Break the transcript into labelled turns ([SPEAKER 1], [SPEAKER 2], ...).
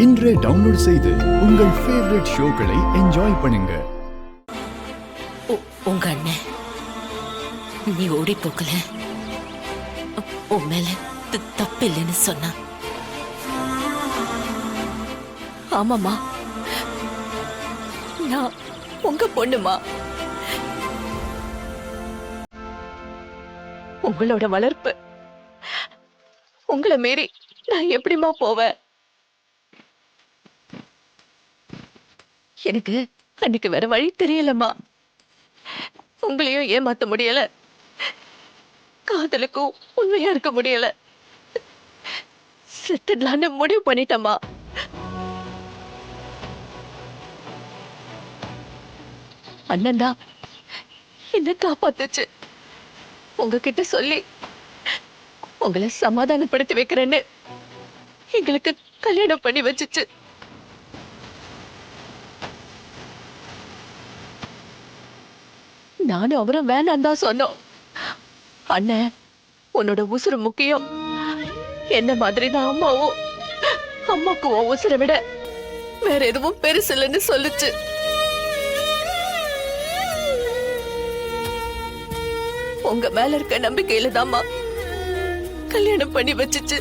[SPEAKER 1] இன்றே டவுன்லோட் செய்து உங்கள் ஃபேவரட் ஷோக்களை என்ஜாய் பண்ணுங்க.
[SPEAKER 2] உங்க அண்ணன் நீ ஓடி போகல, உன் மேல தப்பில்லைன்னு சொன்னா. ஆமாமா, நான் உங்க பொண்ணுமா. உங்களோட வளர்ப்பு உங்களை மீறி நான் எப்படிமா போவேன்? எனக்கு அன்னைக்கு வேற வழி தெரியலம்மா. உங்களையும் ஏமாத்த முடியல, காதலுக்கும் உண்மையா இருக்க முடியல. செத்துடலான்னு முடிவு பண்ணிட்டம்மா. அண்ணன் தான் என்ன காப்பாத்துச்சு. உங்ககிட்ட சொல்லி உங்களை சமாதானப்படுத்தி வைக்கிறேன்னு எங்களுக்கு கல்யாணம் பண்ணி வச்சுச்சு. நானும் அவரும் வேணாம் தான் சொன்னோம். அண்ணன் உன்னோட உசுறு முக்கியம், என்ன மாதிரி தான் அம்மாவும். அம்மாக்கு உன் உசுரை விட வேற எதுவும் பெருசு இல்லைன்னு சொல்லுச்சு. உங்க மேல இருக்க நம்பிக்கையில தான்மா கல்யாணம் பண்ணி வச்சுச்சு.